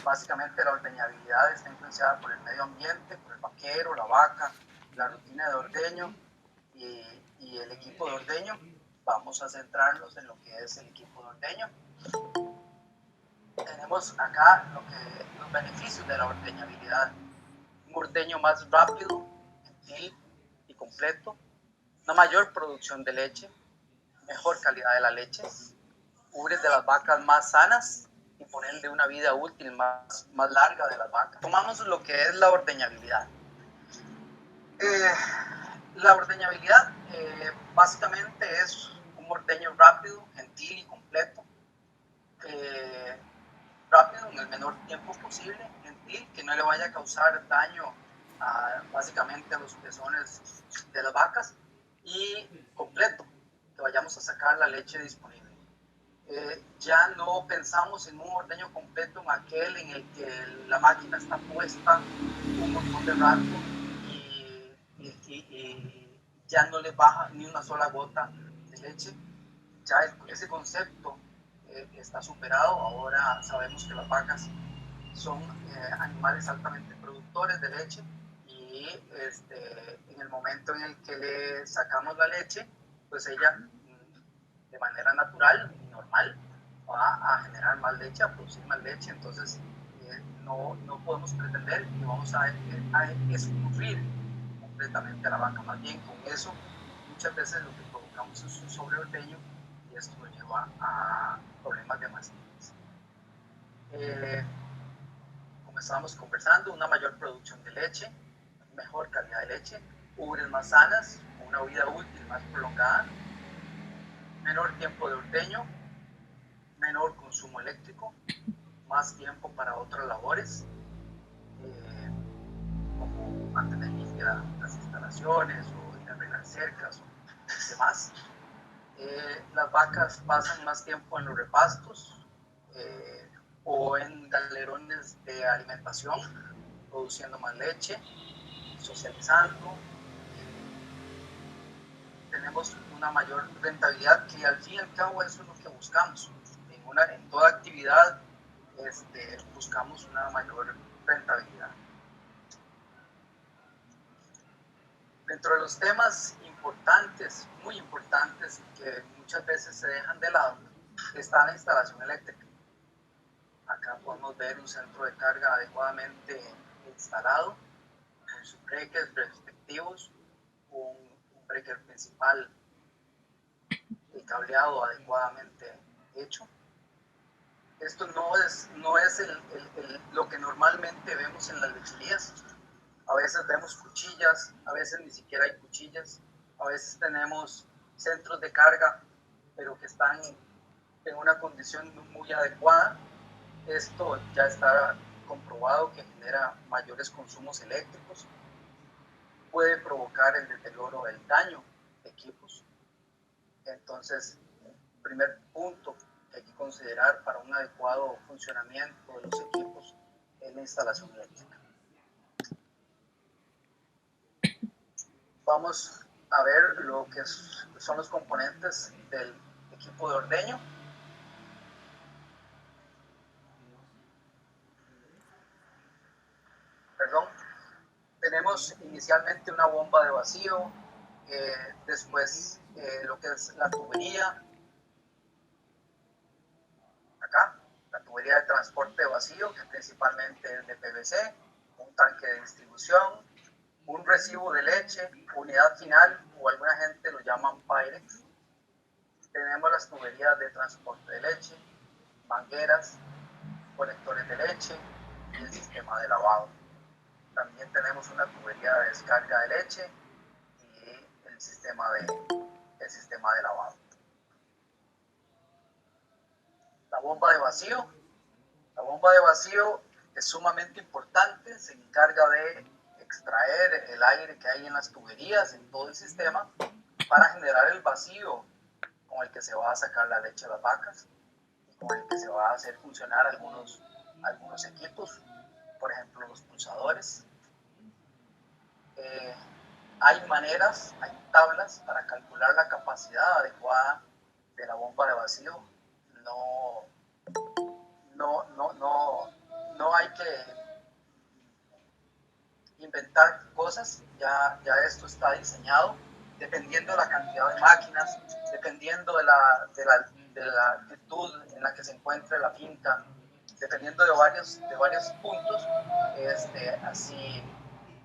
básicamente la ordeñabilidad está influenciada por el medio ambiente, por el vaquero, la vaca, la rutina de ordeño y el equipo de ordeño. Vamos a centrarnos en lo que es el equipo de ordeño. Tenemos acá los beneficios de la ordeñabilidad. Un ordeño más rápido, gentil y completo, una mayor producción de leche, mejor calidad de la leche, ubres de las vacas más sanas y ponerle una vida útil más larga de las vacas. Tomamos lo que es la ordeñabilidad. La ordeñabilidad básicamente es un ordeño rápido, gentil y completo. Rápido, en el menor tiempo posible, gentil, que no le vaya a causar daño básicamente a los pezones de las vacas, y completo, que vayamos a sacar la leche disponible. Ya no pensamos en un ordeño completo en aquel en el que la máquina está puesta un montón de rato y ya no le baja ni una sola gota de leche. Ya ese concepto está superado. Ahora sabemos que las vacas son animales altamente productores de leche y en el momento en el que le sacamos la leche, pues ella de manera natural y normal va a generar más leche, a producir más leche. Entonces no podemos pretender que vamos a escurrir completamente a la vaca. Más bien con eso muchas veces lo que provocamos es un sobreordeño y esto nos lleva a problemas de mastitis. Como estábamos conversando, una mayor producción de leche, mejor calidad de leche, ubres más sanas, una vida útil más prolongada, menor tiempo de ordeño, menor consumo eléctrico, más tiempo para otras labores, como mantener limpias las instalaciones o arreglar cercas o demás. Las vacas pasan más tiempo en los repastos o en galerones de alimentación, produciendo más leche, socializando. Tenemos una mayor rentabilidad, que al fin y al cabo eso es lo que buscamos. En toda actividad buscamos una mayor rentabilidad. Dentro de los temas importantes, muy importantes, que muchas veces se dejan de lado, está la instalación eléctrica. Acá podemos ver un centro de carga adecuadamente instalado, con sus breakers respectivos, un breaker principal, el cableado adecuadamente hecho. Esto no es lo que normalmente vemos en las lecherías. A veces vemos cuchillas, a veces ni siquiera hay cuchillas, a veces tenemos centros de carga, pero que están en una condición muy adecuada. Esto ya está comprobado que genera mayores consumos eléctricos, puede provocar el deterioro del daño de equipos. Entonces, primer punto que hay que considerar para un adecuado funcionamiento de los equipos es la instalación eléctrica. Vamos a ver lo que son los componentes del equipo de ordeño. Tenemos inicialmente una bomba de vacío, después lo que es la tubería, acá, la tubería de transporte vacío, que principalmente es de PVC, un tanque de distribución, un recibo de leche, unidad final, o alguna gente lo llaman Pyrex. Tenemos las tuberías de transporte de leche, mangueras, conectores de leche y el sistema de lavado. También tenemos una tubería de descarga de leche y el sistema de lavado. La bomba de vacío. La bomba de vacío es sumamente importante, se encarga de extraer el aire que hay en las tuberías, en todo el sistema, para generar el vacío con el que se va a sacar la leche de las vacas y con el que se va a hacer funcionar algunos equipos, por ejemplo los pulsadores. Hay maneras, hay tablas para calcular la capacidad adecuada de la bomba de vacío. No hay que inventar cosas, ya esto está diseñado, dependiendo de la cantidad de máquinas, dependiendo de la altitud en la que se encuentre la finca, dependiendo de varios puntos, así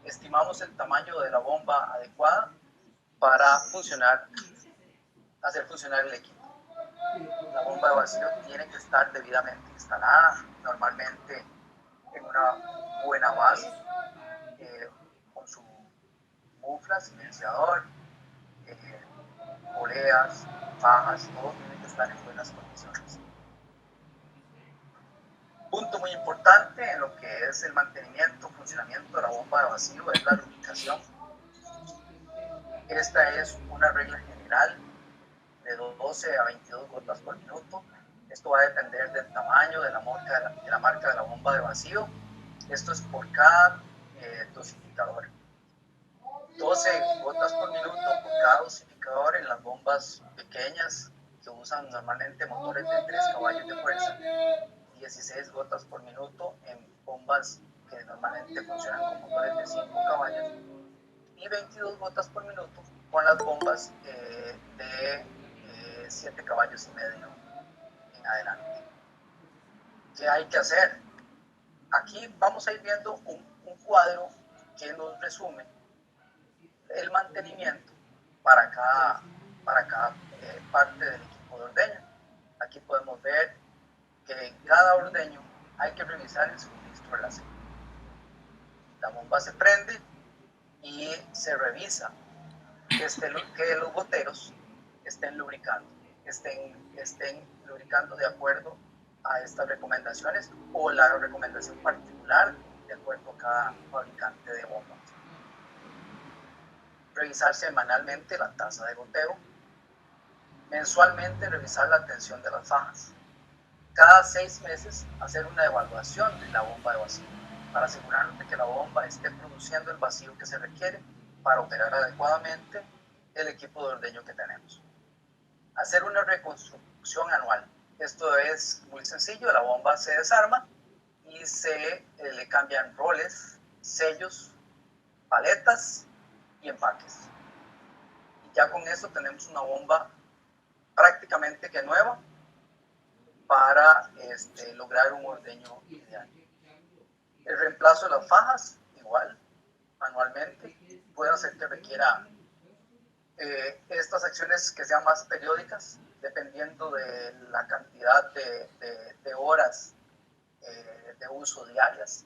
estimamos el tamaño de la bomba adecuada para hacer funcionar el equipo. La bomba de vacío tiene que estar debidamente instalada, normalmente en una buena base, con su mufla, silenciador, poleas, fajas, todo tiene que estar en buenas condiciones. Punto muy importante en lo que es el mantenimiento, funcionamiento de la bomba de vacío es la lubricación. Esta es una regla general de 12 a 22 gotas por minuto. Esto va a depender del tamaño, de la marca de la bomba de vacío. Esto es por cada dosificador. 12 gotas por minuto por cada dosificador en las bombas pequeñas que usan normalmente motores de 3 caballos de fuerza. 16 gotas por minuto en bombas que normalmente funcionan con motores de 5 caballos. Y 22 gotas por minuto con las bombas de 7 caballos y medio en adelante. ¿Qué hay que hacer? Aquí vamos a ir viendo un cuadro que nos resume el mantenimiento para cada parte del equipo de ordeño. Aquí podemos ver que en cada ordeño hay que revisar el suministro de aceite. La bomba se prende y se revisa que los goteros estén lubricando de acuerdo a estas recomendaciones o la recomendación particular de acuerdo a cada fabricante de bombas. Revisar semanalmente la tasa de goteo, mensualmente revisar la tensión de las fajas, cada 6 meses hacer una evaluación de la bomba de vacío para asegurarnos de que la bomba esté produciendo el vacío que se requiere para operar adecuadamente el equipo de ordeño que tenemos. Hacer una reconstrucción anual. Esto es muy sencillo, la bomba se desarma y se le cambian roles, sellos, paletas y empaques. Y ya con eso tenemos una bomba prácticamente que nueva para lograr un ordeño ideal. El reemplazo de las fajas, igual, manualmente, puede hacer que requiera estas acciones que sean más periódicas, dependiendo de la cantidad de horas de uso diarias.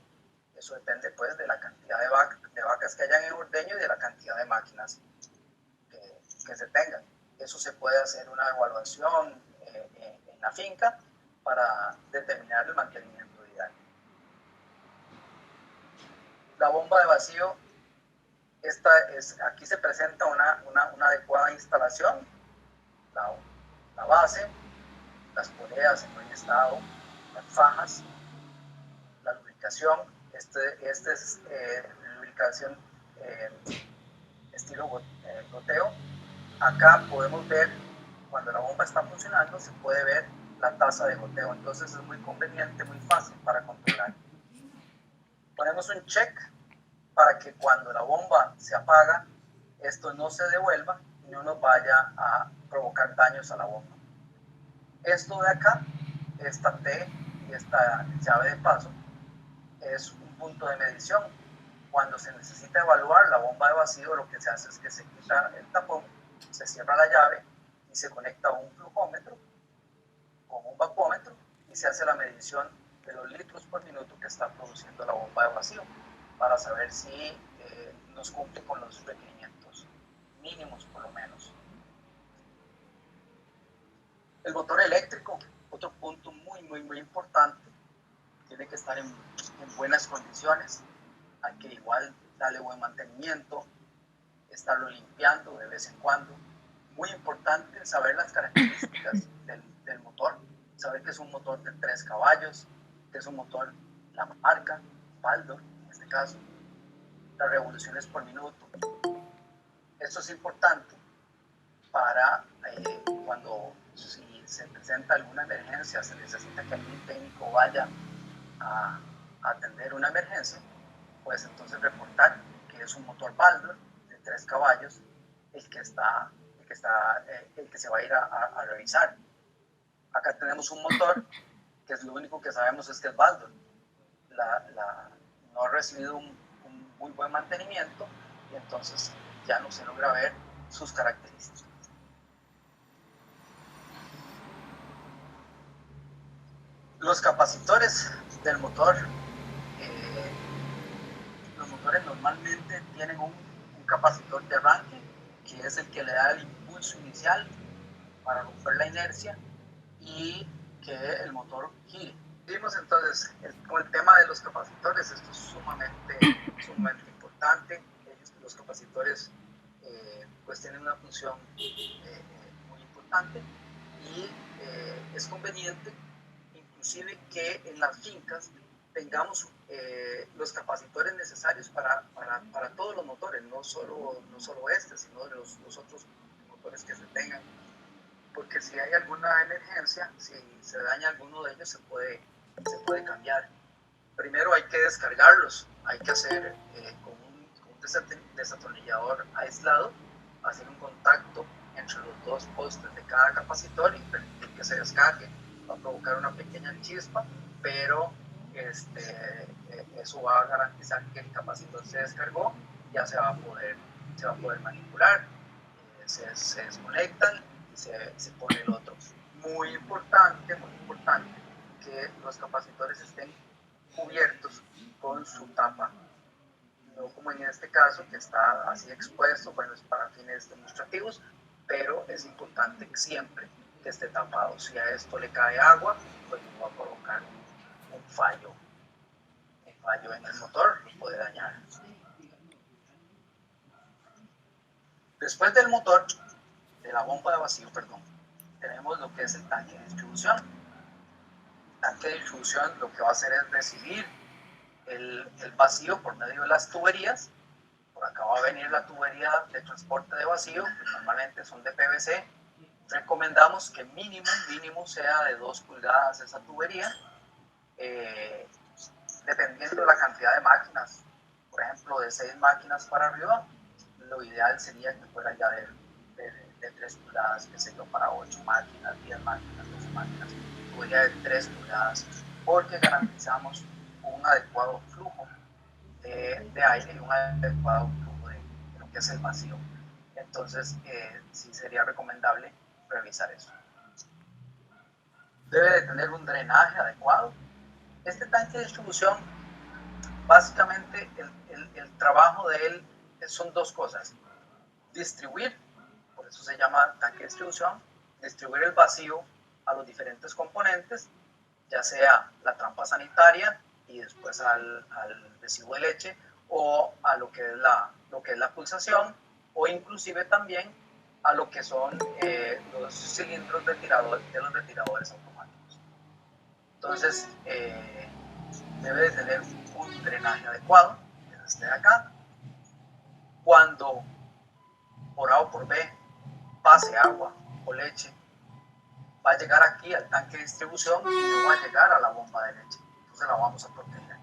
Eso depende pues de la cantidad de vacas que hayan en ordeño y de la cantidad de máquinas que se tengan. Eso se puede hacer una evaluación en la finca para determinar el mantenimiento diario. La bomba de vacío, aquí se presenta una adecuada instalación, la base, las poleas en buen estado, las fajas, la lubricación. Este es lubricación estilo goteo. Acá podemos ver, cuando la bomba está funcionando, se puede ver la tasa de goteo. Entonces es muy conveniente, muy fácil para controlar. Ponemos un check para que cuando la bomba se apaga, esto no se devuelva y no nos vaya a provocar daños a la bomba. Esto de acá, esta T y esta llave de paso, es un punto de medición. Cuando se necesita evaluar la bomba de vacío, lo que se hace es que se quita el tapón, se cierra la llave y se conecta a un flujómetro con un vapómetro y se hace la medición de los litros por minuto que está produciendo la bomba de vacío para saber si nos cumple con los requerimientos mínimos por lo menos. El motor eléctrico, otro punto muy importante, tiene que estar en buenas condiciones. Hay que igual darle buen mantenimiento, estarlo limpiando de vez en cuando. Muy importante saber las características del motor, saber que es un motor de 3 caballos, que es un motor, la marca, Baldor en este caso, las revoluciones por minuto. Esto es importante para si se presenta alguna emergencia, se necesita que algún técnico vaya a atender una emergencia, pues entonces reportar que es un motor Baldor de 3 caballos el que se va a ir a revisar. Acá tenemos un motor que es lo único que sabemos es que es Baldor. No ha recibido un muy buen mantenimiento y entonces ya no se logra ver sus características. Los capacitores del motor, los motores normalmente tienen un capacitor de arranque, que es el que le da el impulso inicial para romper la inercia y que el motor gire. Vimos entonces con el tema de los capacitores, esto es sumamente importante. Los capacitores pues tienen una función muy importante y es conveniente inclusive que en las fincas tengamos los capacitores necesarios para todos los motores, no solo este, sino los otros motores que se tengan, porque si hay alguna emergencia, si se daña alguno de ellos, se puede cambiar. Primero hay que descargarlos, hay que hacer con un desatornillador aislado, hacer un contacto entre los dos postes de cada capacitor y permitir que se descargue. Va a provocar una pequeña chispa, pero eso va a garantizar que el capacitor se descargó, ya se va a poder manipular, se desconectan y se pone el otro. Muy importante que los capacitores estén cubiertos con su tapa, no como en este caso que está así expuesto, bueno, es para fines demostrativos, pero es importante que siempre que esté tapado. Si a esto le cae agua, pues va a provocar un fallo en el motor, lo puede dañar. Después del motor, de la bomba de vacío, tenemos lo que es el tanque de distribución. El tanque de distribución lo que va a hacer es recibir el vacío por medio de las tuberías. Por acá va a venir la tubería de transporte de vacío, que normalmente son de PVC. Recomendamos que mínimo sea de 2 pulgadas esa tubería, dependiendo de la cantidad de máquinas. Por ejemplo, de 6 máquinas para arriba, lo ideal sería que fuera ya de 3 pulgadas, que sé yo, para 8 máquinas, 10 máquinas, 12 máquinas, tubería de 3 pulgadas, porque garantizamos un adecuado flujo de aire y un adecuado flujo de lo que es el vacío. Entonces, sí sería recomendable revisar eso. Debe de tener un drenaje adecuado. Este tanque de distribución, básicamente el trabajo de él son 2 cosas. Distribuir, por eso se llama tanque de distribución, distribuir el vacío a los diferentes componentes, ya sea la trampa sanitaria y después al residuo de leche, o a lo que es la pulsación, o inclusive también a lo que son los cilindros de los retiradores automáticos. Entonces, debe de tener un drenaje adecuado, que es este de acá. Cuando por A o por B pase agua o leche, va a llegar aquí al tanque de distribución y no va a llegar a la bomba de leche. Entonces la vamos a proteger.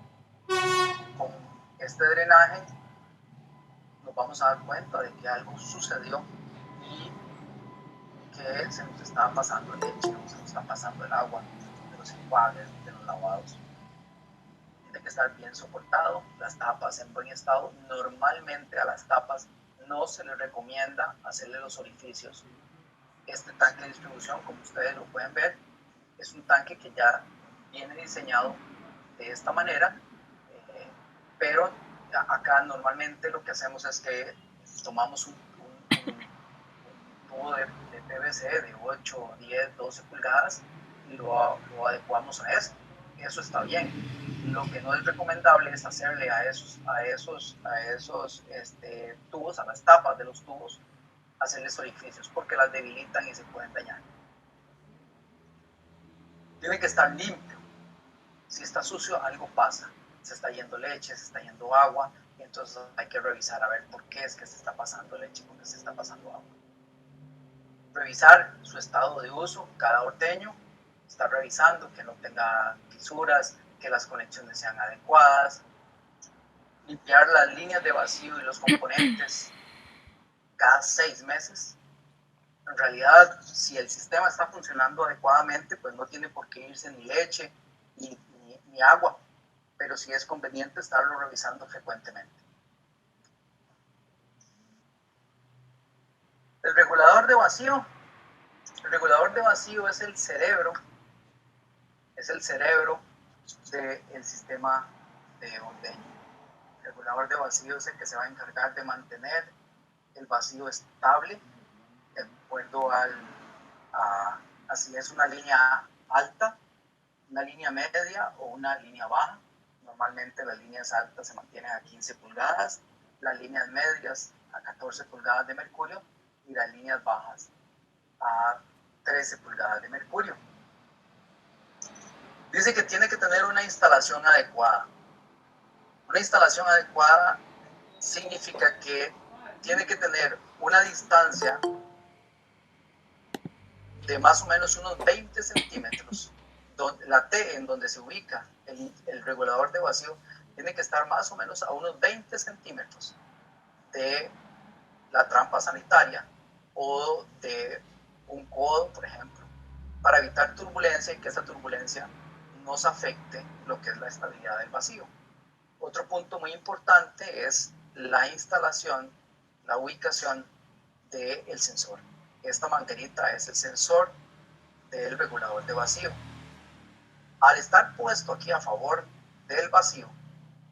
Con este drenaje nos vamos a dar cuenta de que algo sucedió y que se nos está pasando el leche, se nos está pasando el agua de los enjuagues, de los lavados. Tiene que estar bien soportado, las tapas en buen estado. Normalmente a las tapas no se les recomienda hacerle los orificios. Este tanque de distribución, como ustedes lo pueden ver, es un tanque que ya viene diseñado de esta manera, pero acá normalmente lo que hacemos es que tomamos un tubo de PVC de 8, 10, 12 pulgadas y lo adecuamos a esto. Eso está bien. Lo que no es recomendable es hacerle a esos tubos, a las tapas de los tubos, hacerles orificios porque las debilitan y se pueden dañar. Tiene que estar limpio. Si está sucio, algo pasa. Se está yendo leche, se está yendo agua, y entonces hay que revisar a ver por qué es que se está pasando leche, por qué se está pasando agua. Revisar su estado de uso, cada ordeño, estar revisando que no tenga fisuras, que las conexiones sean adecuadas, limpiar las líneas de vacío y los componentes cada 6 meses. En realidad, si el sistema está funcionando adecuadamente, pues no tiene por qué irse ni leche ni agua, pero sí es conveniente estarlo revisando frecuentemente. El regulador de vacío. El regulador de vacío es el cerebro del sistema de ordeño. El regulador de vacío es el que se va a encargar de mantener el vacío estable de acuerdo a si es una línea alta, una línea media o una línea baja. Normalmente las líneas altas se mantienen a 15 pulgadas, las líneas medias a 14 pulgadas de mercurio y las líneas bajas a 13 pulgadas de mercurio. Dice que tiene que tener una instalación adecuada. Una instalación adecuada significa que tiene que tener una distancia de más o menos unos 20 centímetros. La T en donde se ubica el regulador de vacío tiene que estar más o menos a unos 20 centímetros de la trampa sanitaria o de un codo, por ejemplo, para evitar turbulencia y que esa turbulencia nos afecte lo que es la estabilidad del vacío. Otro punto muy importante es la instalación, la ubicación del sensor. Esta manguerita es el sensor del regulador de vacío. Al estar puesto aquí a favor del vacío,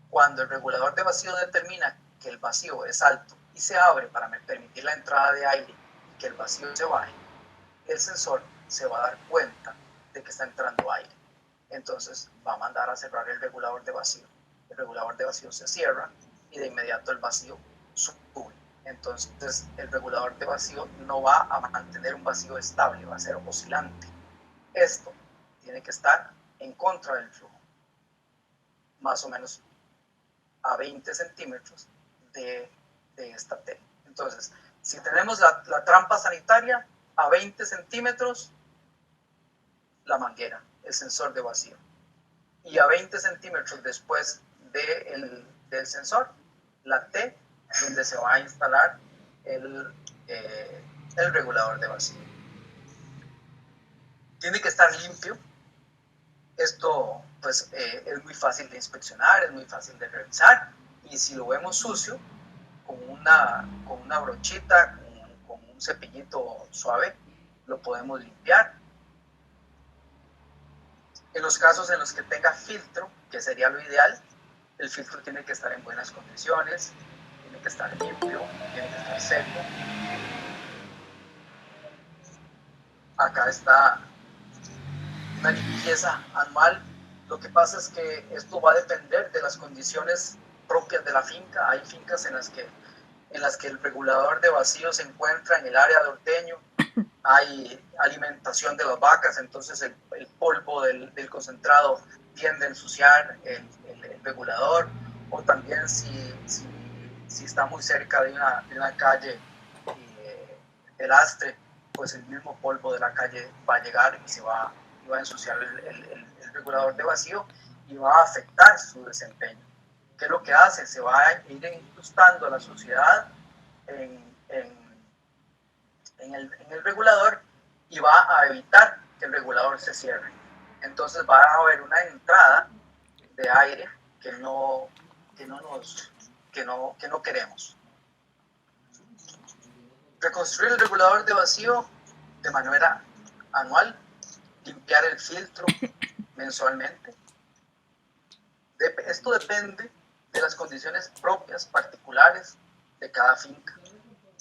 cuando el regulador de vacío determina que el vacío es alto y se abre para permitir la entrada de aire y que el vacío se baje, el sensor se va a dar cuenta de que está entrando aire. Entonces va a mandar a cerrar el regulador de vacío. El regulador de vacío se cierra y de inmediato el vacío sube. Entonces el regulador de vacío no va a mantener un vacío estable, va a ser oscilante. Esto tiene que estar en contra del flujo, más o menos a 20 centímetros de esta T. Entonces, si tenemos la trampa sanitaria a 20 centímetros, la manguera, el sensor de vacío. Y a 20 centímetros después del sensor, la T, donde se va a instalar el regulador de vacío. Tiene que estar limpio. Esto pues es muy fácil de inspeccionar, es muy fácil de revisar, y si lo vemos sucio, con una brochita, con un cepillito suave, lo podemos limpiar. En los casos en los que tenga filtro, que sería lo ideal, el filtro tiene que estar en buenas condiciones, tiene que estar limpio, tiene que estar seco. Acá está una limpieza anual. Lo que pasa es que esto va a depender de las condiciones propias de la finca. Hay fincas en las que el regulador de vacío se encuentra en el área de ordeño, hay alimentación de las vacas, entonces el polvo del concentrado tiende a ensuciar el regulador, o también si está muy cerca de una calle de lastre, pues el mismo polvo de la calle va a llegar y va a ensuciar el regulador de vacío y va a afectar su desempeño. ¿Qué es lo que hace? Se va a ir incrustando la suciedad en el regulador y va a evitar que el regulador se cierre. Entonces va a haber una entrada de aire que no queremos. Reconstruir el regulador de vacío de manera anual, limpiar el filtro mensualmente. Esto depende de las condiciones propias, particulares de cada finca.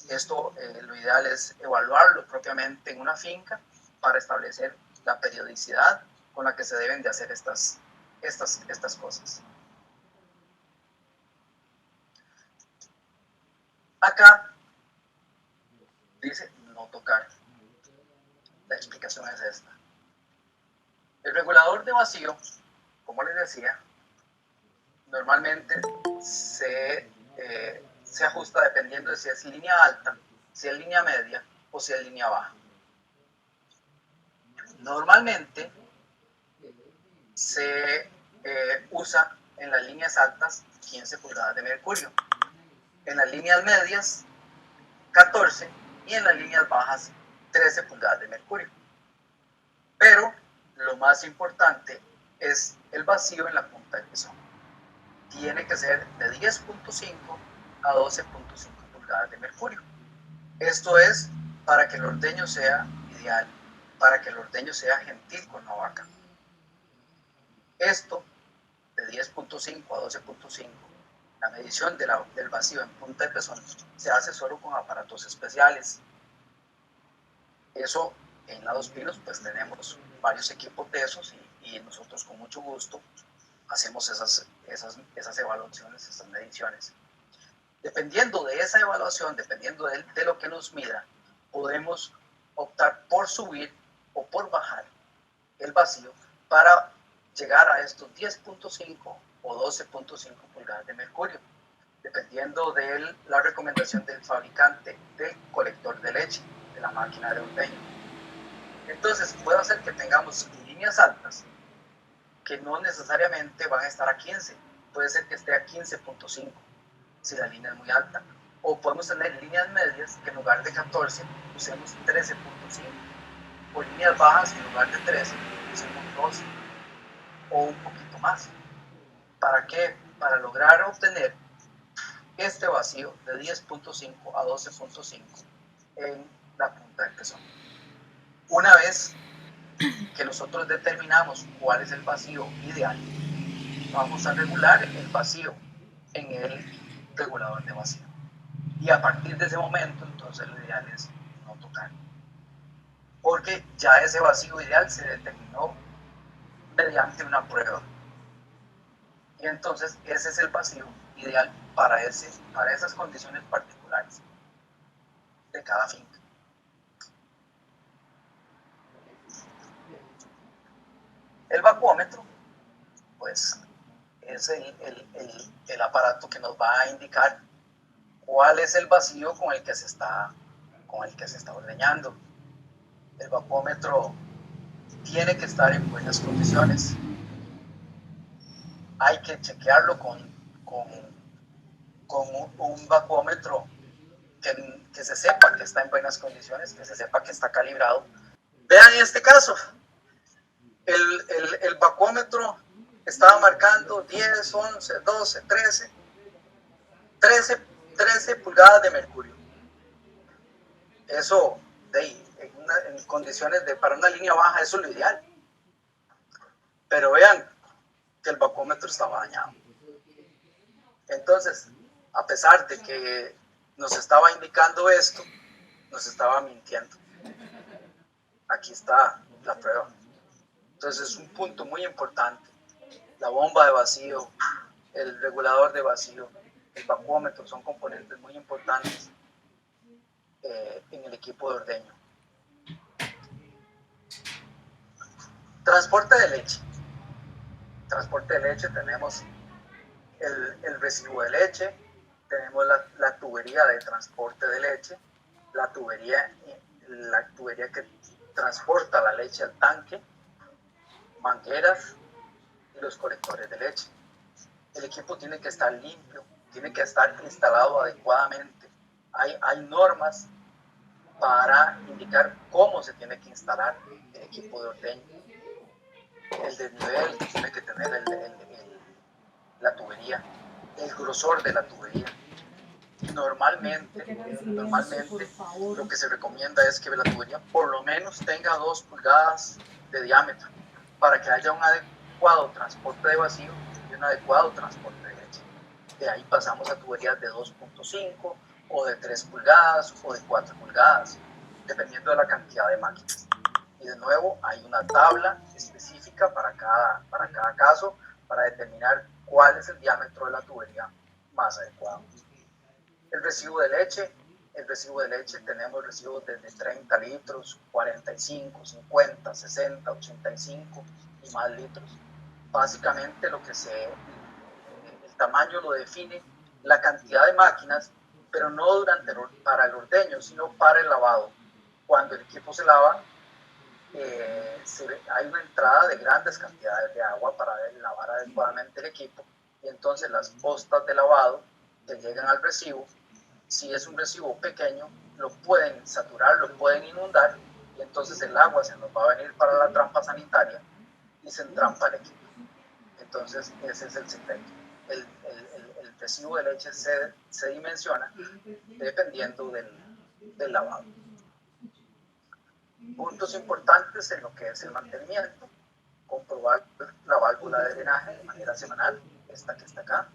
Esto lo ideal es evaluarlo propiamente en una finca para establecer la periodicidad con la que se deben de hacer estas cosas. Acá dice no tocar. La explicación es esta. El regulador de vacío, como les decía, normalmente se ajusta dependiendo de si es línea alta, si es línea media o si es línea baja. Normalmente se usa en las líneas altas 15 pulgadas de mercurio, en las líneas medias 14 y en las líneas bajas 13 pulgadas de mercurio. Pero lo más importante es el vacío en la punta del pezón. Tiene que ser de 10.5 a 12.5 pulgadas de mercurio. Esto es para que el ordeño sea ideal, para que el ordeño sea gentil con la vaca. Esto de 10.5 a 12.5, la medición del vacío en punta de pezón se hace solo con aparatos especiales. Eso en la Dos Pinos pues tenemos varios equipos de esos y nosotros con mucho gusto hacemos esas evaluaciones, esas mediciones. Dependiendo de esa evaluación, dependiendo de lo que nos mida, podemos optar por subir o por bajar el vacío para llegar a estos 10.5 o 12.5 pulgadas de mercurio, dependiendo de la recomendación del fabricante del colector de leche, de la máquina de ordeño. Entonces puede hacer que tengamos líneas altas que no necesariamente van a estar a 15, puede ser que esté a 15.5 si la línea es muy alta, o podemos tener líneas medias que en lugar de 14 usemos 13.5, o líneas bajas que en lugar de 13 usemos 12 o un poquito más. ¿Para qué? Para lograr obtener este vacío de 10.5 a 12.5 en la punta del pezón. Una vez que nosotros determinamos cuál es el vacío ideal, vamos a regular el vacío en el regulador de vacío. Y a partir de ese momento, entonces lo ideal es no tocar. Porque ya ese vacío ideal se determinó mediante una prueba. Y entonces ese es el vacío ideal para esas condiciones particulares de cada finca. El vacuómetro, pues, es el aparato que nos va a indicar cuál es el vacío con el que se está ordeñando. El vacuómetro tiene que estar en buenas condiciones. Hay que chequearlo con un vacuómetro que se sepa que está en buenas condiciones, que se sepa que está calibrado. Vean en este caso, el vacuómetro estaba marcando 10, 11, 12, 13 pulgadas de mercurio. Eso, en condiciones para una línea baja, eso es lo ideal. Pero vean que el vacuómetro estaba dañado. Entonces, a pesar de que nos estaba indicando esto, nos estaba mintiendo. Aquí está la prueba. Entonces, es un punto muy importante. La bomba de vacío, el regulador de vacío, el vacuómetro son componentes muy importantes en el equipo de ordeño. Transporte de leche. Transporte de leche, tenemos el recibo de leche, tenemos la tubería de transporte de leche, la tubería que transporta la leche al tanque, mangueras y los colectores de leche. El equipo tiene que estar limpio, tiene que estar instalado adecuadamente. Hay normas para indicar cómo se tiene que instalar el equipo de ordeño. El desnivel que tiene que tener la tubería, el grosor de la tubería. Normalmente lo que se recomienda es que la tubería por lo menos tenga 2 pulgadas de diámetro para que haya un adecuado transporte de vacío y un adecuado transporte de leche. De ahí pasamos a tuberías de 2.5 o de 3 pulgadas o de 4 pulgadas, dependiendo de la cantidad de máquinas. Y de nuevo hay una tabla específica para cada caso para determinar cuál es el diámetro de la tubería más adecuado. El recibo de leche, tenemos recibos desde 30 litros, 45, 50, 60, 85 y más litros. Básicamente el tamaño lo define la cantidad de máquinas, pero no para el ordeño, sino para el lavado. Cuando el equipo se lava, hay una entrada de grandes cantidades de agua para lavar adecuadamente el equipo, y entonces las postas de lavado que llegan al recibo, si es un recibo pequeño, lo pueden saturar, lo pueden inundar, y entonces el agua se nos va a venir para la trampa sanitaria y se entrampa el equipo. Entonces ese es el secreto. El recibo de leche se dimensiona dependiendo del lavado. Puntos importantes en lo que es el mantenimiento: comprobar la válvula de drenaje de manera semanal, esta que está acá.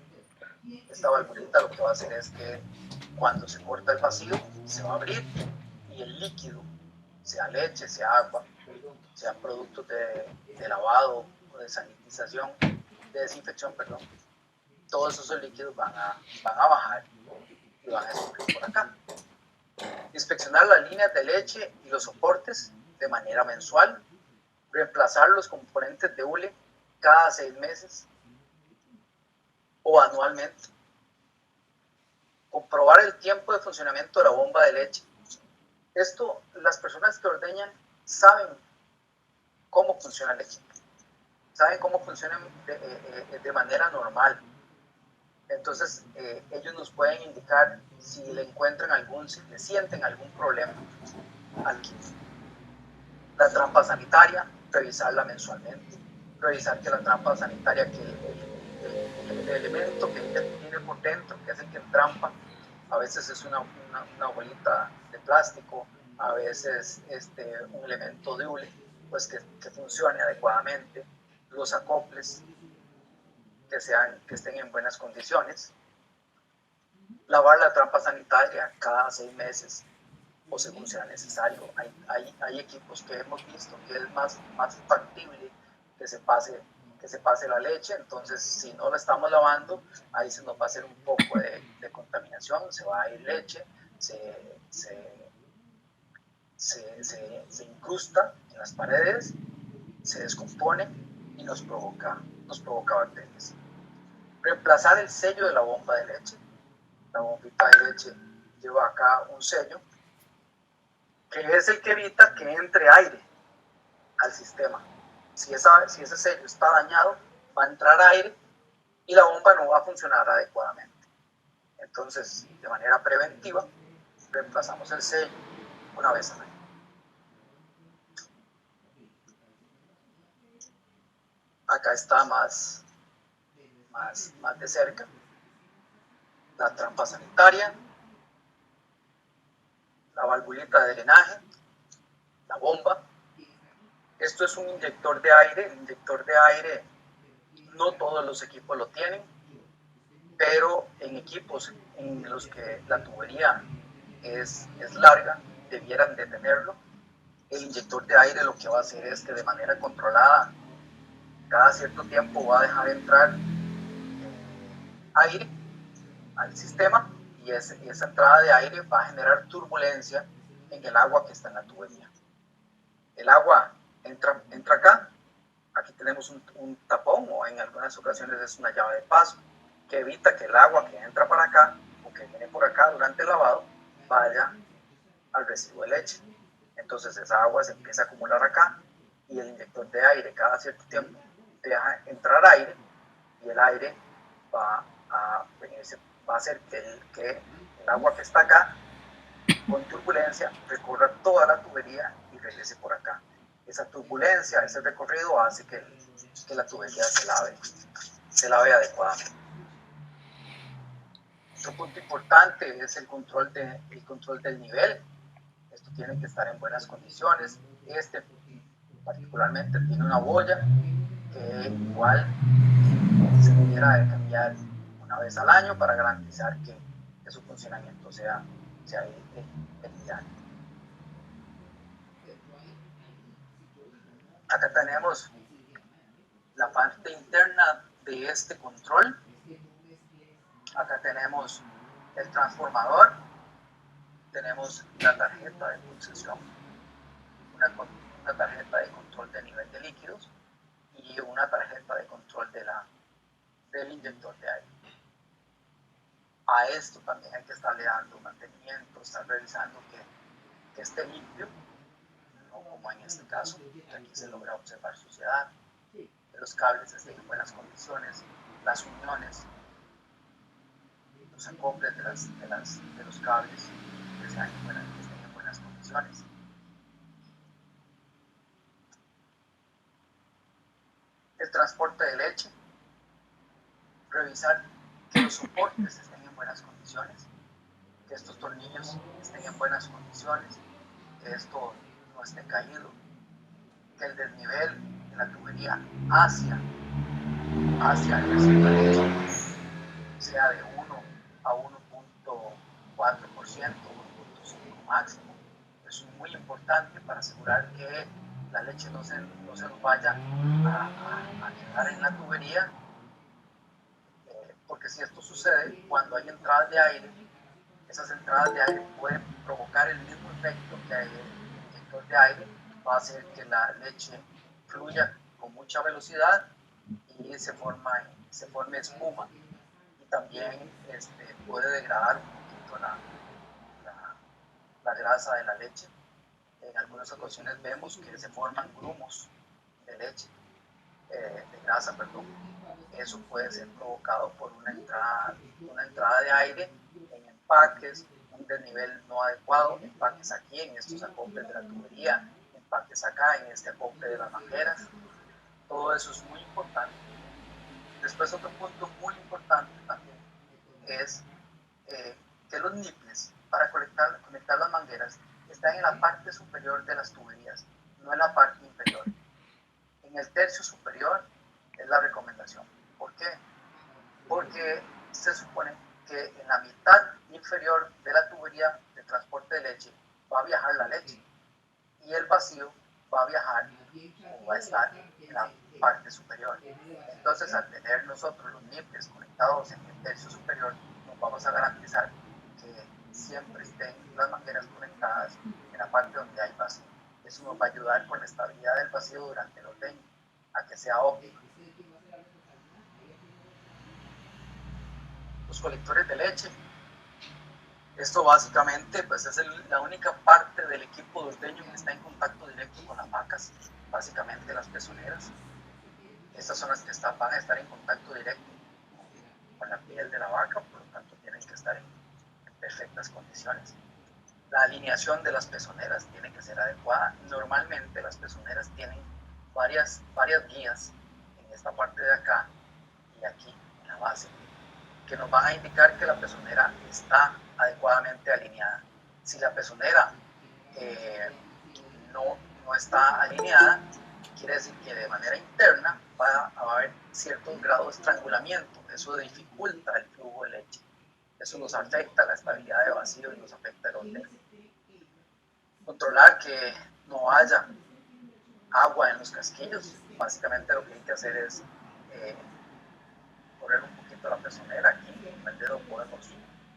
Esta valvulita lo que va a hacer es que cuando se corta el vacío se va a abrir y el líquido, sea leche, sea agua, sean productos de lavado o de sanitización, de desinfección, perdón, todos esos líquidos van a bajar y van a escurrir por acá. Inspeccionar las líneas de leche y los soportes de manera mensual. Reemplazar los componentes de hule cada 6 meses o anualmente. Comprobar el tiempo de funcionamiento de la bomba de leche. Esto, las personas que ordeñan saben cómo funciona el equipo, saben cómo funciona de manera normal. Entonces, ellos nos pueden indicar si le encuentran si le sienten algún problema al equipo. La trampa sanitaria, revisarla mensualmente. Revisar que la trampa sanitaria, que el elemento que ella tiene por dentro, que es el que entrampa, a veces es una bolita de plástico, a veces un elemento de hule, pues que funcione adecuadamente. Los acoples que estén en buenas condiciones. Lavar la trampa sanitaria cada 6 meses o según sea necesario. Hay equipos que hemos visto que es más factible que se pase la leche, entonces si no la estamos lavando, ahí se nos va a hacer un poco de contaminación, se va a ir leche, se incrusta en las paredes, se descompone y nos provoca bacterias. Reemplazar el sello de la bomba de leche. La bombita de leche lleva acá un sello que es el que evita que entre aire al sistema. Si ese sello está dañado, va a entrar aire y la bomba no va a funcionar adecuadamente. Entonces, de manera preventiva, reemplazamos el sello una vez al año. Acá está más de cerca la trampa sanitaria, la valvulita de drenaje, la bomba. Esto es un inyector de aire. El inyector de aire no todos los equipos lo tienen, pero en equipos en los que la tubería es larga, debieran de tenerlo. El inyector de aire lo que va a hacer es que de manera controlada, cada cierto tiempo va a dejar entrar aire al sistema, y esa entrada de aire va a generar turbulencia en el agua que está en la tubería. El agua entra acá, aquí tenemos un tapón, o en algunas ocasiones es una llave de paso, que evita que el agua que entra para acá o que viene por acá durante el lavado vaya al recibo de leche. Entonces esa agua se empieza a acumular acá, y el inyector de aire cada cierto tiempo deja entrar aire, y el aire va a hacer que el agua que está acá con turbulencia recorra toda la tubería y regrese por acá. Esa turbulencia, ese recorrido hace que la tubería se lave adecuadamente. Otro punto importante es el control del nivel. Esto tiene que estar en buenas condiciones. Particularmente tiene una boya que igual se debiera de cambiar una vez al año para garantizar que su funcionamiento sea ideal. Acá tenemos la parte interna de este control. Acá tenemos el transformador, tenemos la tarjeta de pulsación, una tarjeta de control de nivel de líquidos y una tarjeta de control del inyector de aire. A esto también hay que estarle dando mantenimiento, estar revisando que esté limpio. no como en este caso, que aquí se logra observar suciedad, que los cables estén en buenas condiciones, las uniones, los acoples de los cables que estén en buenas condiciones. El transporte de leche, revisar que los soportes estén en buenas condiciones, que estos tornillos estén en buenas condiciones, que esto no esté caído, que el desnivel en la tubería hacia el recibo de leche sea de 1 a 1.4%, 1.5 máximo. Eso es muy importante para asegurar que la leche no se nos vaya a quedar en la tubería, porque si esto sucede cuando hay entradas de aire, esas entradas de aire pueden provocar el mismo efecto que el inyector de aire, va a hacer que la leche fluya con mucha velocidad y se forme espuma, y también puede degradar un poquito la grasa de la leche. En algunas ocasiones vemos que se forman grumos de leche, de grasa, perdón. Eso puede ser provocado por una entrada de aire en empaques, un desnivel no adecuado, empaques aquí en estos acoples de la tubería, empaques acá en este acople de las mangueras. Todo eso es muy importante. Después, otro punto muy importante también es que los nipples para conectar las mangueras están en la parte superior de las tuberías, no en la parte inferior. En el tercio superior es la recomendación. ¿Por qué? Porque se supone que en la mitad inferior de la tubería de transporte de leche va a viajar la leche, y el vacío va a viajar o va a estar en la parte superior. Entonces, al tener nosotros los nipples conectados en el tercio superior, nos vamos a garantizar que siempre estén las mangueras conectadas en la parte donde hay vacío. Eso nos va a ayudar con la estabilidad del vacío durante el ordeño, a que sea óptimo. Los colectores de leche. Esto básicamente pues, es la única parte del equipo de ordeño que está en contacto directo con las vacas, básicamente las pezoneras. Estas son las que van a estar en contacto directo con la piel de la vaca, por lo tanto tienen que estar en perfectas condiciones. La alineación de las pezoneras tiene que ser adecuada. Normalmente las pezoneras tienen varias guías en esta parte de acá y aquí en la base, que nos van a indicar que la pezonera está adecuadamente alineada. Si la pezonera no está alineada, quiere decir que de manera interna va a haber cierto grado de estrangulamiento. Eso dificulta el flujo de leche. Eso nos afecta la estabilidad de vacío y nos afecta el orden. Controlar que no haya agua en los casquillos. Básicamente lo que hay que hacer es correr un poquito la pezonera. Aquí con el dedo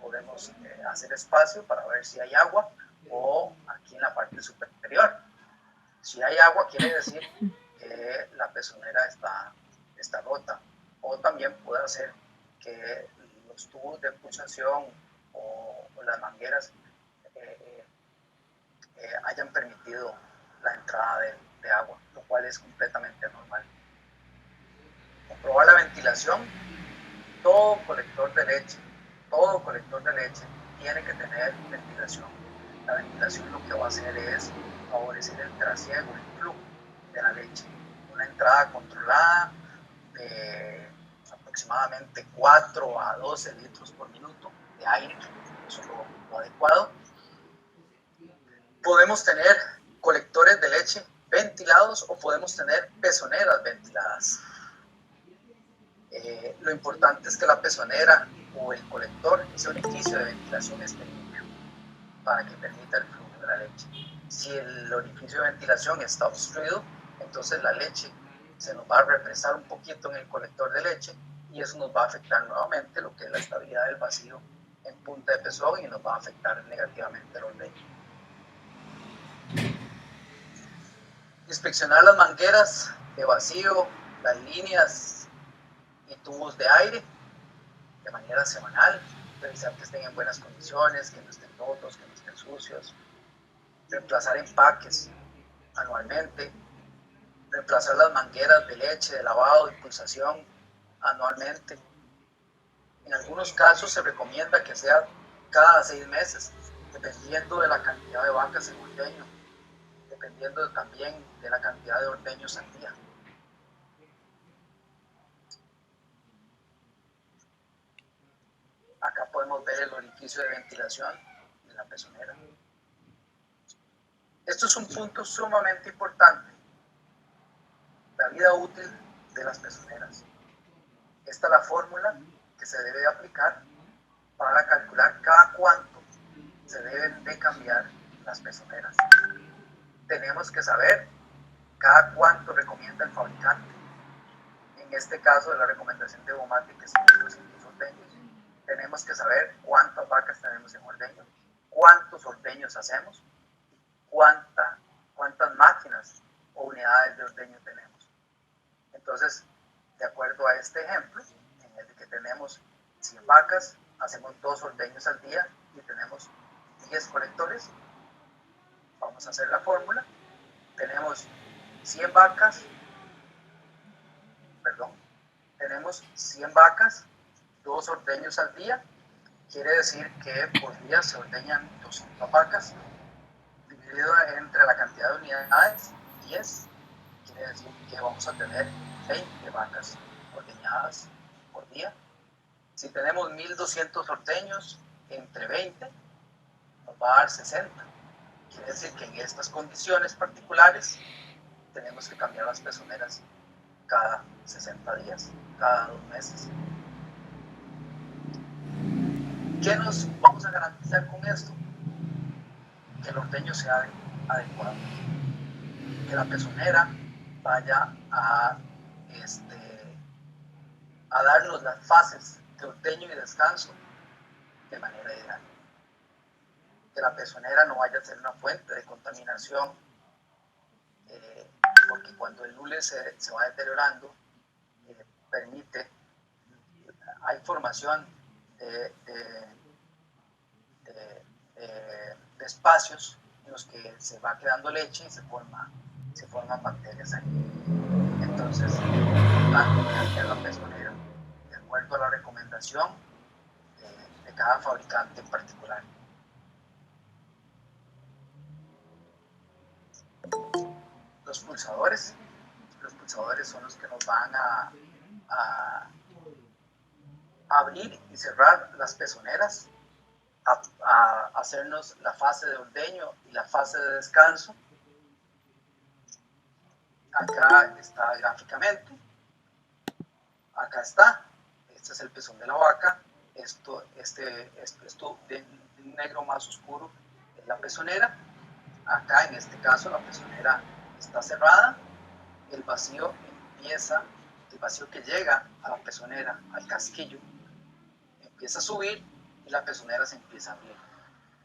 podemos hacer espacio para ver si hay agua, o aquí en la parte superior. Si hay agua, quiere decir que la pezonera está rota, o también puede hacer que los tubos de pulsación o las mangueras hayan permitido la entrada de agua, lo cual es completamente normal. Comprobar la ventilación. Todo colector de leche tiene que tener ventilación. La ventilación lo que va a hacer es favorecer el trasiego, el flujo de la leche. Una entrada controlada de aproximadamente 4 a 12 litros por minuto de aire, eso es lo adecuado. Podemos tener colectores de leche ventilados o podemos tener pezoneras ventiladas. Lo importante es que la pezonera o el colector, ese orificio de ventilación, esté limpio para que permita el flujo de la leche. Si el orificio de ventilación está obstruido, entonces la leche se nos va a represar un poquito en el colector de leche, y eso nos va a afectar nuevamente lo que es la estabilidad del vacío en punta de pezón, y nos va a afectar negativamente el ordeño. Inspeccionar las mangueras de vacío, las líneas y tubos de aire de manera semanal, revisar que estén en buenas condiciones, que no estén rotos, que no estén sucios. Reemplazar empaques anualmente, reemplazar las mangueras de leche, de lavado, de pulsación anualmente. En algunos casos se recomienda que sea cada 6 meses, dependiendo de la cantidad de vacas en ordeño, dependiendo también de la cantidad de ordeños al día. Acá podemos ver el orificio de ventilación de la pezonera. Esto es un punto sumamente importante, la vida útil de las pezoneras. Esta es la fórmula que se debe aplicar para calcular cada cuánto se deben de cambiar las pezoneras. Tenemos que saber cada cuánto recomienda el fabricante. En este caso de la recomendación de Bomatic es 1.200 ordeños. Tenemos que saber cuántas vacas tenemos en ordeño, cuántos ordeños hacemos, cuántas máquinas o unidades de ordeño tenemos. Entonces, de acuerdo a este ejemplo, en el que tenemos 100 vacas, hacemos 2 ordeños al día y tenemos 10 colectores, vamos a hacer la fórmula. Tenemos 100 vacas, tenemos 100 vacas, 2 ordeños al día, quiere decir que por día se ordeñan 200 vacas, dividido entre la cantidad de unidades, 10, quiere decir que vamos a tener 20 vacas ordeñadas por día. Si tenemos 1.200 ordeños entre 20, nos va a dar 60. Quiere decir que en estas condiciones particulares tenemos que cambiar las pezoneras cada 60 días, cada 2 meses. ¿Qué nos vamos a garantizar con esto? Que el ordeño sea adecuado, que la pezonera vaya a darnos las fases de ordeño y descanso de manera ideal. Que la pezonera no vaya a ser una fuente de contaminación, porque cuando el hule se va deteriorando, hay formación de espacios en los que se va quedando leche y se forman bacterias ahí. Entonces, es importante cambiar la pezonera de acuerdo a la recomendación de cada fabricante en particular. Los pulsadores son los que nos van a abrir y cerrar las pezoneras, a hacernos la fase de ordeño y la fase de descanso. Acá está gráficamente, acá está, este es el pezón de la vaca, esto de negro más oscuro es la pezonera. Acá en este caso la pezonera está cerrada, el vacío que llega a la pezonera, al casquillo, empieza a subir y la pezonera se empieza a abrir.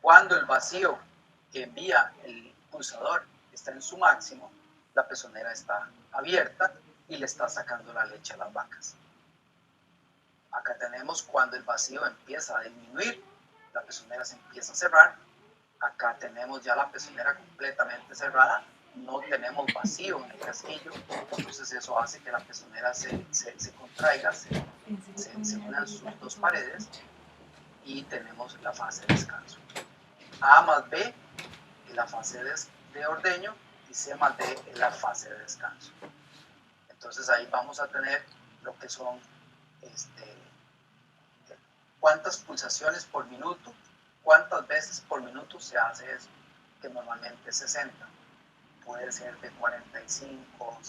Cuando el vacío que envía el pulsador está en su máximo, la pezonera está abierta y le está sacando la leche a las vacas. Acá tenemos cuando el vacío empieza a disminuir, la pezonera se empieza a cerrar. Acá tenemos ya la pezonera completamente cerrada, no tenemos vacío en el casquillo, entonces eso hace que la pezonera se contraiga, se unan sus dos paredes y tenemos la fase de descanso. A más B es la fase de ordeño y C más D es la fase de descanso. Entonces ahí vamos a tener lo que son cuántas pulsaciones por minuto, cuántas veces por minuto se hace eso, que normalmente es 60. Puede ser de 45,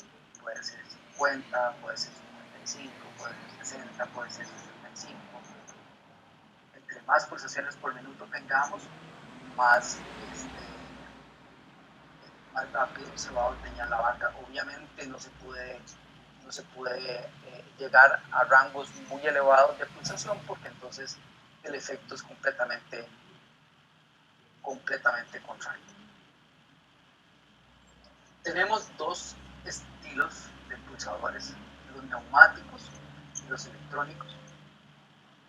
puede ser 50, puede ser 55, puede ser 60, puede ser 65. Entre más pulsaciones por minuto tengamos, más rápido se va a ordeñar la vaca. Obviamente no se puede llegar a rangos muy elevados de pulsación, porque entonces el efecto es completamente contrario. Tenemos dos estilos de pulsadores, los neumáticos y los electrónicos.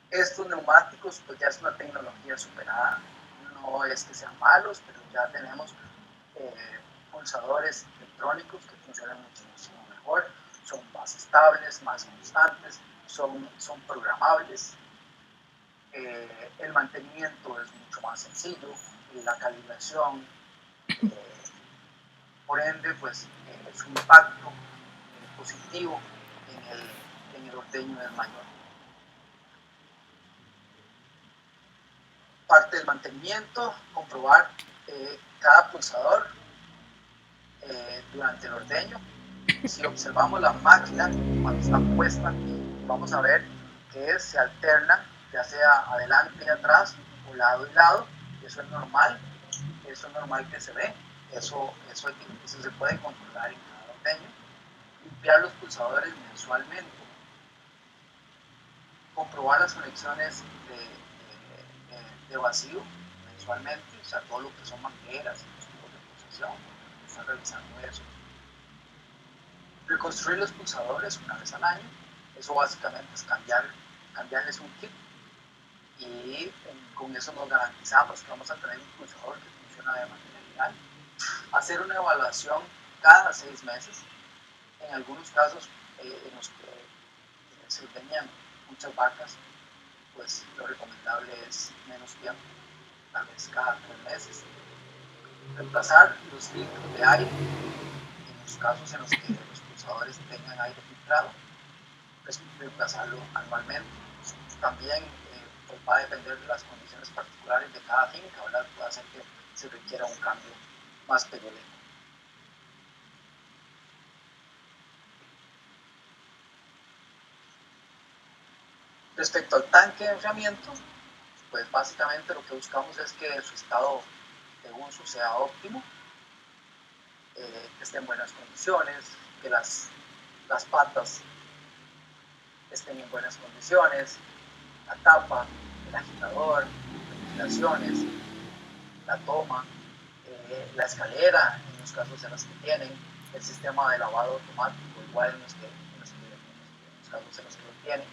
Estos neumáticos pues ya es una tecnología superada, no es que sean malos, pero ya tenemos pulsadores electrónicos que funcionan muchísimo mejor, son más estables, más constantes, son programables. El mantenimiento es mucho más sencillo, la calibración, por ende, pues su impacto positivo en el ordeño es mayor. Parte del mantenimiento, comprobar cada pulsador durante el ordeño. Si observamos la máquina cuando está puesta, vamos a ver que se alternan, ya sea adelante y atrás, o lado y lado. Eso es normal que se ve. Eso se puede controlar en cada ordeño. Limpiar los pulsadores mensualmente. Comprobar las conexiones de vacío mensualmente, o sea, todo lo que son mangueras y los tubos de pulsación, están revisando eso. Reconstruir los pulsadores una vez al año, eso básicamente es cambiarles un kit y con eso nos garantizamos que vamos a tener un pulsador que funciona de manera ideal. Hacer una evaluación cada 6 meses, en algunos casos en los que se tenían muchas vacas, pues lo recomendable es menos tiempo, tal vez cada 3 meses. Reemplazar los filtros de aire, en los casos en los que los pulsadores tengan aire filtrado, pues reemplazarlo anualmente. También pues va a depender de las condiciones particulares de cada finca, ¿verdad? Puede hacer que se requiera un cambio más periódico. Respecto al tanque de enfriamiento, pues básicamente lo que buscamos es que su estado de uso sea óptimo, que esté en buenas condiciones, que las patas estén en buenas condiciones, la tapa, el agitador, las ventilaciones, la toma, la escalera, en los casos en los que tienen, el sistema de lavado automático, igual en los casos en los que lo tienen.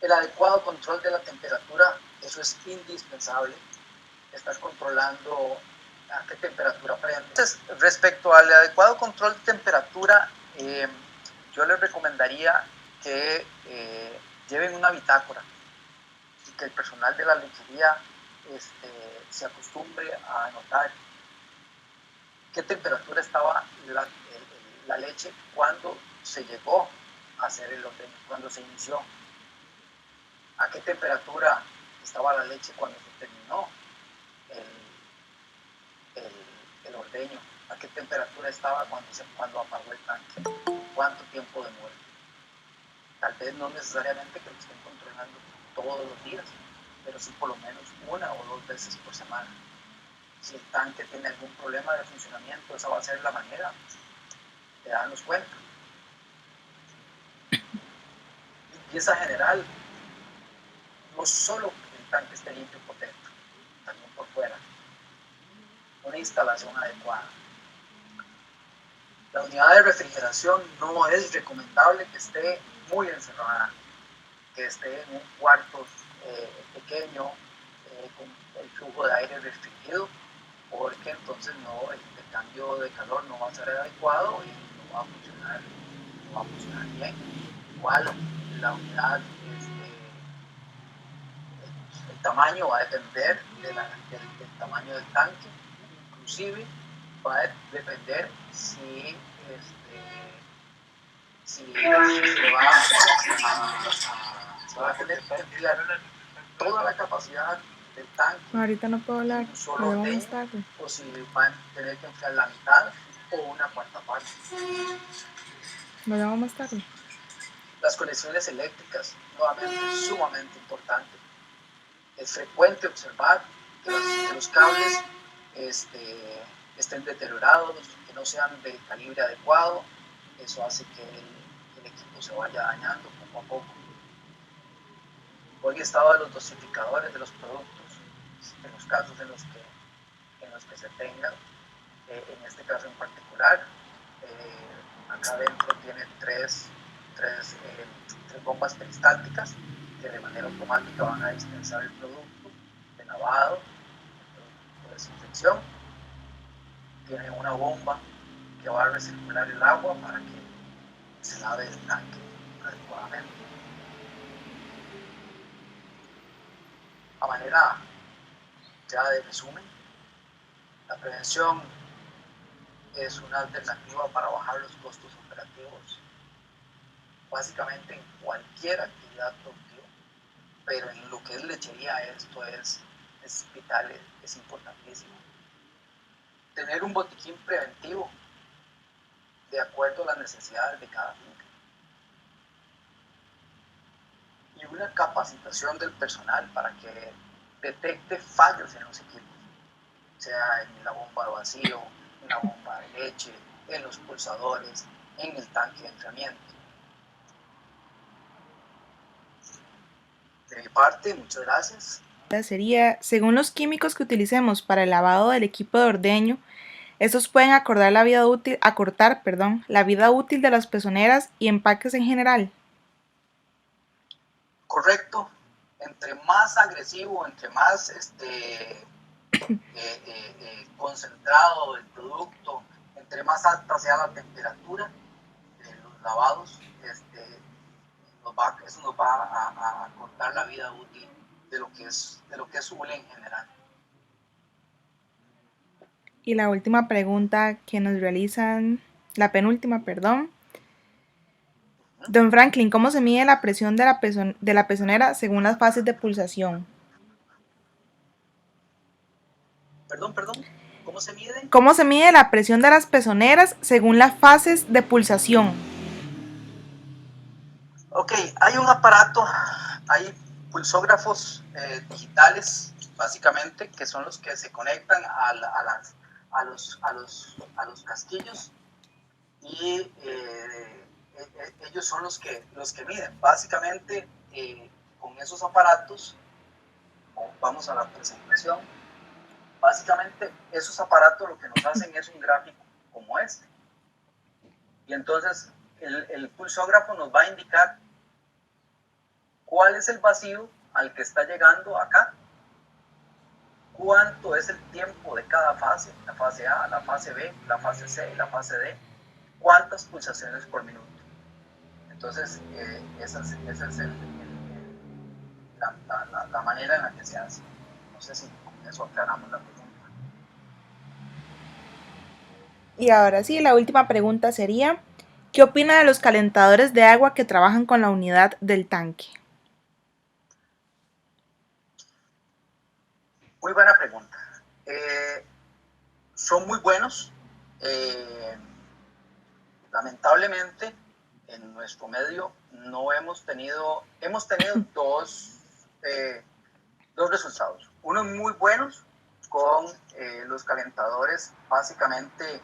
El adecuado control de la temperatura, eso es indispensable, estar controlando a qué temperatura prende. Entonces, respecto al adecuado control de temperatura, yo les recomendaría que lleven una bitácora y que el personal de la lechería se acostumbre a anotar qué temperatura estaba la leche cuando se llegó a hacer el ordeño, cuando se inició, a qué temperatura estaba la leche cuando se terminó el ordeño, a qué temperatura estaba cuando apagó el tanque, cuánto tiempo demora. Tal vez no necesariamente que lo estén controlando todos los días, pero sí por lo menos 1 o 2 veces por semana. Si el tanque tiene algún problema de funcionamiento, esa va a ser la manera de darnos cuenta. Limpieza general, no solo que el tanque esté limpio por dentro, también por fuera. Una instalación adecuada. La unidad de refrigeración no es recomendable que esté muy encerrada, que esté en un cuarto pequeño con el flujo de aire restringido, porque entonces el intercambio de calor no va a ser adecuado y no va a funcionar bien. Igual la unidad, el tamaño va a depender del tamaño del tanque, inclusive va a depender si se va a tener que enfriar toda la capacidad del tanque. Ahorita no puedo hablar, Solo ordeño, o si van a tener que enfriar la mitad o una cuarta parte. Lo llamo más tarde. Las conexiones eléctricas, nuevamente, sumamente importante. Es frecuente observar que los cables estén deteriorados, que no sean del calibre adecuado. Eso hace que el equipo se vaya dañando poco a poco. Buen estado de los dosificadores de los productos, en los casos en los que se tengan. En este caso en particular, acá adentro tiene tres bombas peristálticas que de manera automática van a dispensar el producto de lavado, el producto de desinfección, tiene una bomba que va a recircular el agua para que se lave el tanque adecuadamente. A manera ya de resumen, la prevención es una alternativa para bajar los costos operativos, básicamente en cualquier actividad productiva, pero en lo que es lechería esto es vital, es importantísimo. Tener un botiquín preventivo de acuerdo a las necesidades de cada finca. Y una capacitación del personal para que detecte fallos en los equipos, sea en la bomba de vacío, en la bomba de leche, en los pulsadores, en el tanque de enfriamiento. De mi parte, muchas gracias. Sería, según los químicos que utilicemos para el lavado del equipo de ordeño, estos pueden acortar la vida útil de las pezoneras y empaques en general. Correcto. Entre más agresivo, entre más concentrado el producto, entre más alta sea la temperatura de los lavados, eso nos va a acortar la vida útil de lo que es su hule en general. Y la última pregunta que nos realizan, la penúltima, perdón. Don Franklin, ¿cómo se mide la presión de la pezonera según las fases de pulsación? Perdón, ¿cómo se mide? ¿Cómo se mide la presión de las pezoneras según las fases de pulsación? Ok, hay un aparato, hay pulsógrafos digitales, básicamente, que son los que se conectan a los casquillos y ellos son los que miden. Básicamente, con esos aparatos, vamos a la presentación, básicamente esos aparatos lo que nos hacen es un gráfico como este. Y entonces el pulsógrafo nos va a indicar cuál es el vacío al que está llegando acá, cuánto es el tiempo de cada fase, la fase A, la fase B, la fase C y la fase D, cuántas pulsaciones por minuto. Entonces, esa es la manera en la que se hace. No sé si con eso aclaramos la pregunta. Y ahora sí, la última pregunta sería, ¿qué opina de los calentadores de agua que trabajan con la unidad del tanque? Muy buena pregunta. Son muy buenos. Lamentablemente, en nuestro medio no hemos tenido dos resultados. Unos muy buenos con los calentadores básicamente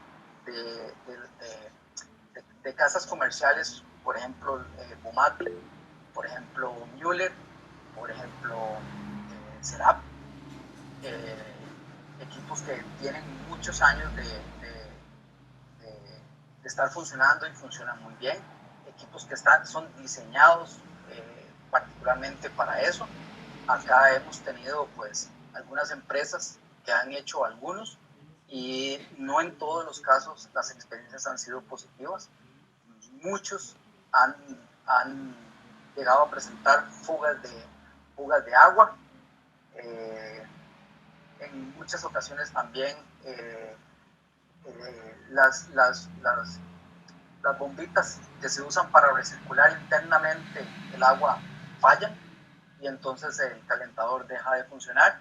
de casas comerciales, por ejemplo, Bumati, por ejemplo, Müller, por ejemplo, Serap, equipos que tienen muchos años de estar funcionando y funcionan muy bien, equipos que son diseñados particularmente para eso. Acá hemos tenido pues algunas empresas que han hecho algunos y no en todos los casos las experiencias han sido positivas. Muchos han llegado a presentar fugas de agua. En muchas ocasiones también las bombitas que se usan para recircular internamente el agua fallan y entonces el calentador deja de funcionar.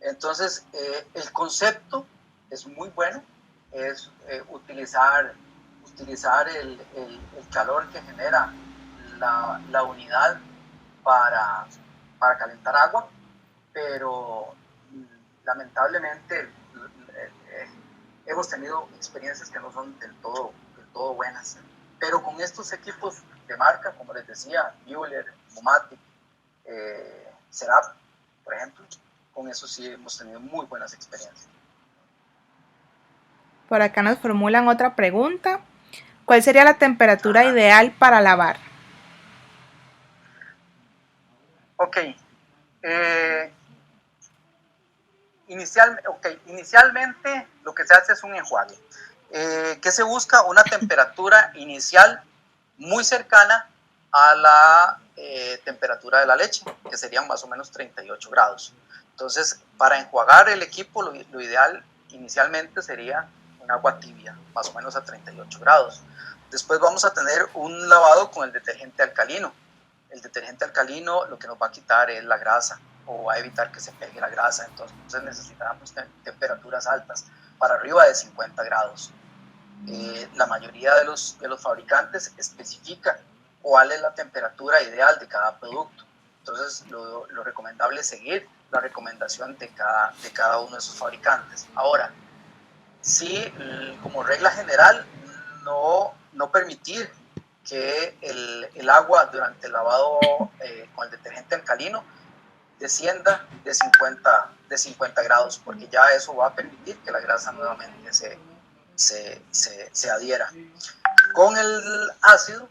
Entonces, el concepto es muy bueno, es utilizar el calor que genera la unidad para calentar agua, pero lamentablemente hemos tenido experiencias que no son del todo buenas. Pero con estos equipos de marca, como les decía, Müller, Bumati, Serap, por ejemplo, con eso sí hemos tenido muy buenas experiencias. Por acá nos formulan otra pregunta. ¿Cuál sería la temperatura ideal para lavar? Ok. inicialmente lo que se hace es un enjuague. ¿Qué se busca? Una temperatura inicial muy cercana a la temperatura de la leche, que serían más o menos 38 grados. Entonces, para enjuagar el equipo, lo ideal inicialmente sería un agua tibia, más o menos a 38 grados. Después vamos a tener un lavado con el detergente alcalino. El detergente alcalino lo que nos va a quitar es la grasa o va a evitar que se pegue la grasa. Entonces necesitamos temperaturas altas, para arriba de 50 grados. La mayoría de los fabricantes especifica cuál es la temperatura ideal de cada producto. Entonces, lo recomendable es seguir la recomendación de cada uno de esos fabricantes. Ahora, sí, como regla general, no permitir que el agua durante el lavado con el detergente alcalino descienda de 50 grados, porque ya eso va a permitir que la grasa nuevamente se adhiera. Con el ácido,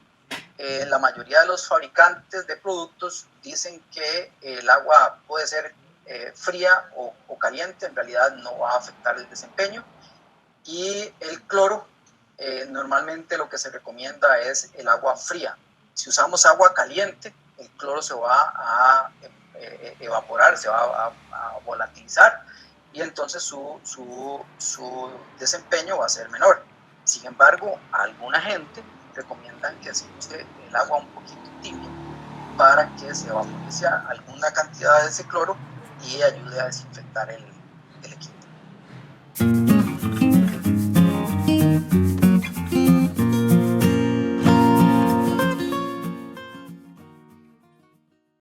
la mayoría de los fabricantes de productos dicen que el agua puede ser fría o caliente, en realidad no va a afectar el desempeño. Y el cloro, normalmente lo que se recomienda es el agua fría. Si usamos agua caliente, el cloro se va a evaporar, se va a volatilizar, y entonces su desempeño va a ser menor. Sin embargo, a alguna gente recomiendan que se use el agua un poquito tibia para que se evaporice alguna cantidad de ese cloro y ayude a desinfectar el equipo.